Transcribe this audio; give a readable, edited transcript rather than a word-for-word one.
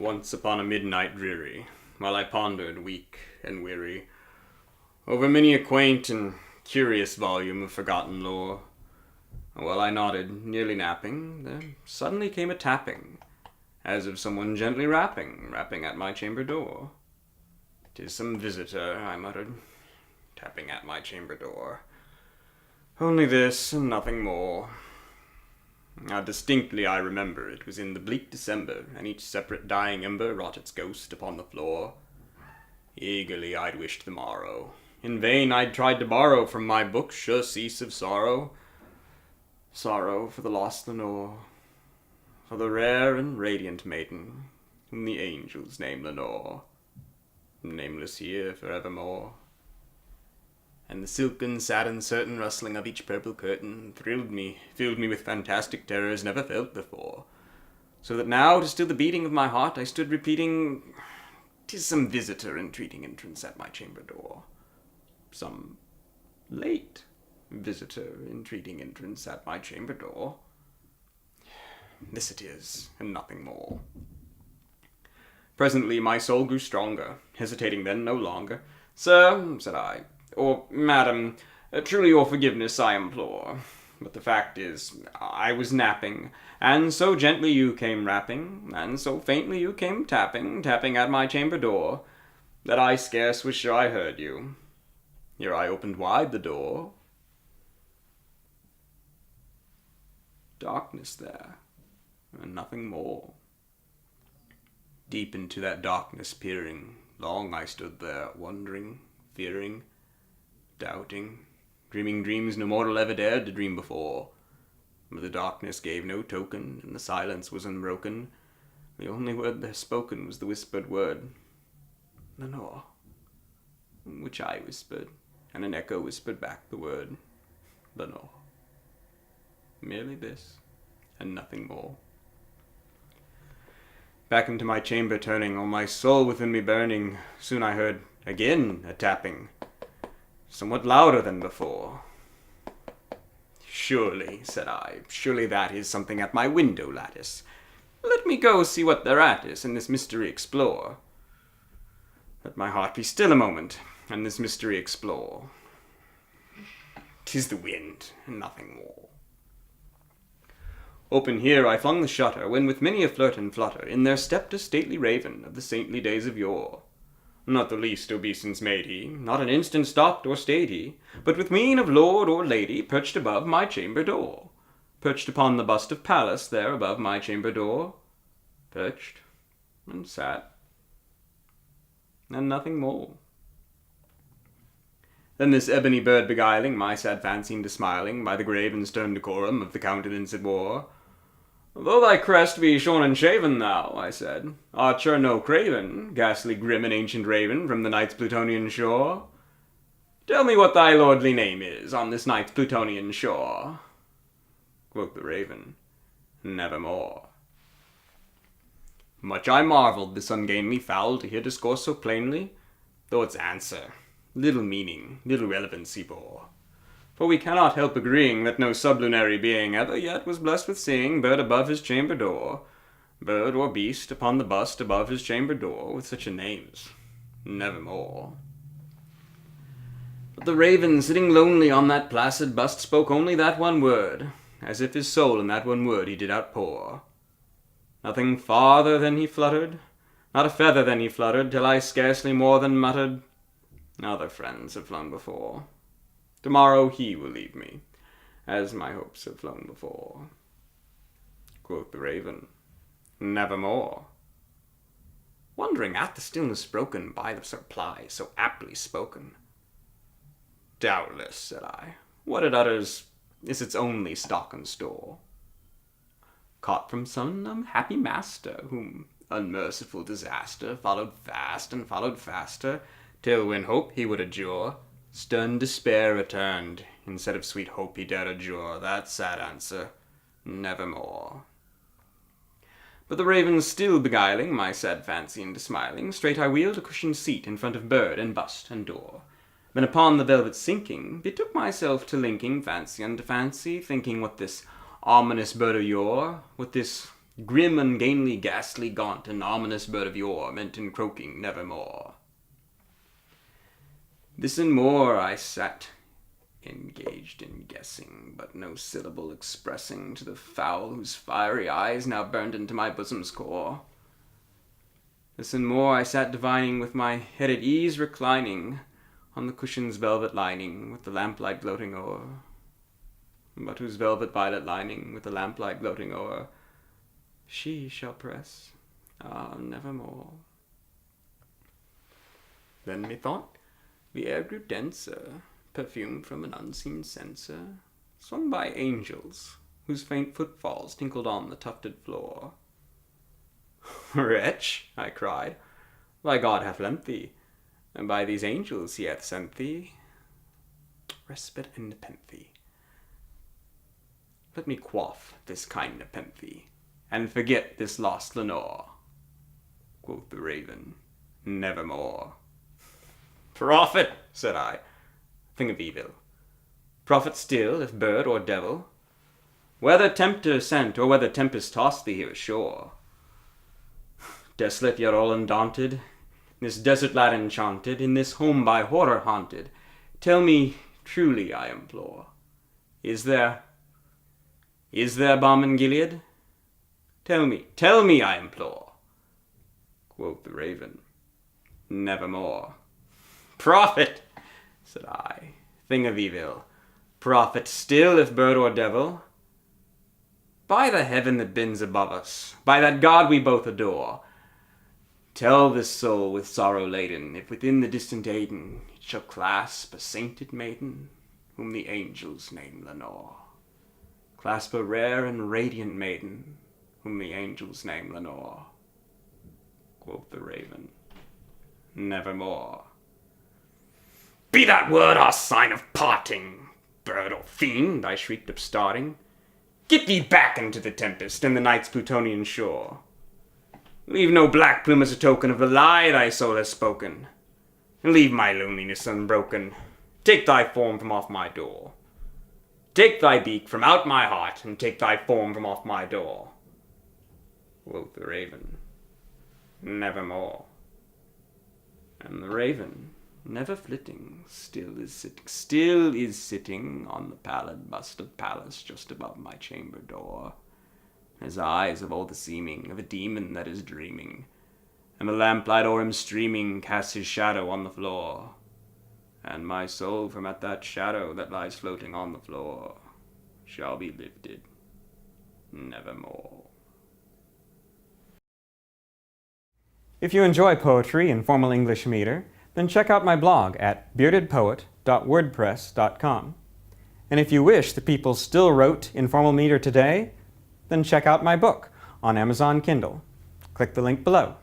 Once upon a midnight dreary, while I pondered, weak and weary, over many a quaint and curious volume of forgotten lore, while I nodded, nearly napping, there suddenly came a tapping, as of someone gently rapping at my chamber door. "'Tis some visitor," I muttered, "tapping at my chamber door. Only this, and nothing more." How distinctly I remember it was in the bleak December, and each separate dying ember wrought its ghost upon the floor. Eagerly I'd wished the morrow. In vain I'd tried to borrow from my book surcease of sorrow. Sorrow for the lost Lenore, for the rare and radiant maiden, whom the angels name Lenore, nameless here forevermore. And the silken, sad, uncertain rustling of each purple curtain thrilled me, filled me with fantastic terrors never felt before, so that now, to still the beating of my heart, I stood repeating, "'Tis some visitor entreating entrance at my chamber door. Some late visitor entreating entrance at my chamber door. This it is, and nothing more." Presently my soul grew stronger, hesitating then no longer. "Sir," said I, "or madam, truly your forgiveness I implore. But the fact is, I was napping, and so gently you came rapping, and so faintly you came tapping at my chamber door, that I scarce was sure I heard you. Here I opened wide the door. Darkness there, and nothing more. Deep into that darkness peering, long I stood there, wondering, fearing, doubting, dreaming dreams no mortal ever dared to dream before. But the darkness gave no token, and the silence was unbroken. The only word there spoken was the whispered word, "Lenore," which I whispered, and an echo whispered back the word, "Lenore." Merely this, and nothing more. Back into my chamber turning, all my soul within me burning, soon I heard again a tapping, somewhat louder than before. "Surely," said I, "surely that is something at my window lattice. Let me go see what thereat is, and this mystery explore. Let my heart be still a moment, and this mystery explore. 'Tis the wind, and nothing more." Open here I flung the shutter, when with many a flirt and flutter, in there stepped a stately raven of the saintly days of yore. Not the least obeisance made he, not an instant stopped or stayed he, but with mien of lord or lady perched above my chamber door, perched upon the bust of Pallas there above my chamber door, perched and sat, and nothing more. Then this ebony bird beguiling my sad fancy into smiling by the grave and stern decorum of the countenance it wore. "Though thy crest be shorn and shaven, thou," I said, "art sure no craven, ghastly grim and ancient raven from the night's Plutonian shore. Tell me what thy lordly name is on this night's Plutonian shore." Quoth the raven, "Nevermore." Much I marvelled this ungainly fowl to hear discourse so plainly, though its answer little meaning, little relevancy bore. For we cannot help agreeing that no sublunary being ever yet was blessed with seeing bird above his chamber door, bird or beast upon the bust above his chamber door, with such a name as Nevermore. But the raven, sitting lonely on that placid bust, spoke only that one word, as if his soul in that one word he did outpour. Nothing farther than he fluttered, not a feather than he fluttered, till I scarcely more than muttered, "Other friends have flown before. Tomorrow he will leave me, as my hopes have flown before." Quoth the raven, "Nevermore." Wondering at the stillness broken by the reply so aptly spoken. "Doubtless," said I, "what it utters is its only stock and store, caught from some unhappy master, whom unmerciful disaster followed fast and followed faster, till when hope he would adjure, stern despair returned, instead of sweet hope he dared adjure that sad answer, Nevermore." But the raven still beguiling my sad fancy into smiling, straight I wheeled a cushioned seat in front of bird and bust and door. Then upon the velvet sinking, betook myself to linking fancy unto fancy, thinking what this ominous bird of yore, what this Grim, ungainly, ghastly, gaunt, an ominous bird of yore, meant in croaking nevermore. This and more I sat, engaged in guessing, but no syllable expressing to the fowl whose fiery eyes now burned into my bosom's core. This and more I sat divining, with my head at ease reclining on the cushion's velvet lining, with the lamplight gloating o'er. But whose velvet violet lining, with the lamplight gloating o'er, she shall press, nevermore. Then methought the air grew denser, perfumed from an unseen censer, swung by angels, whose faint footfalls tinkled on the tufted floor. Wretch, I cried, thy God hath lent thee, and by these angels he hath sent thee respite and nepenthe. Let me quaff this kind nepenthe, and forget this lost Lenore. Quoth the raven, nevermore. Prophet, said I, thing of evil, prophet still, if bird or devil, whether tempter sent, or whether tempest tossed thee here ashore. Desolate yet all undaunted, in this desert land enchanted, in this home by horror haunted, tell me truly, I implore, is there balm in Gilead? Tell me, I implore. Quoth the raven, nevermore. Prophet, said I, thing of evil, prophet still, if bird or devil, by the heaven that bends above us, by that God we both adore, tell this soul with sorrow laden, if within the distant Aidenn it shall clasp a sainted maiden, whom the angels name Lenore. Clasp a rare and radiant maiden, whom the angels name Lenore. Quoth the raven, nevermore. Be that word our sign of parting, bird or fiend, I shrieked upstarting. Get thee back into the tempest and the night's Plutonian shore. Leave no black plume as a token of the lie thy soul has spoken, and leave my loneliness unbroken. Take thy form from off my door. Take thy beak from out my heart, and take thy form from off my door. Quoth the raven, nevermore. And the raven, never flitting, still is sitting on the pallid bust of Pallas just above my chamber door. His eyes have all the seeming of a demon that is dreaming, and the lamplight o'er him streaming casts his shadow on the floor. And my soul from at that shadow that lies floating on the floor shall be lifted nevermore. If you enjoy poetry in formal English meter, then check out my blog at beardedpoet.wordpress.com. And if you wish the people still wrote in formal meter today, then check out my book on Amazon Kindle. Click the link below.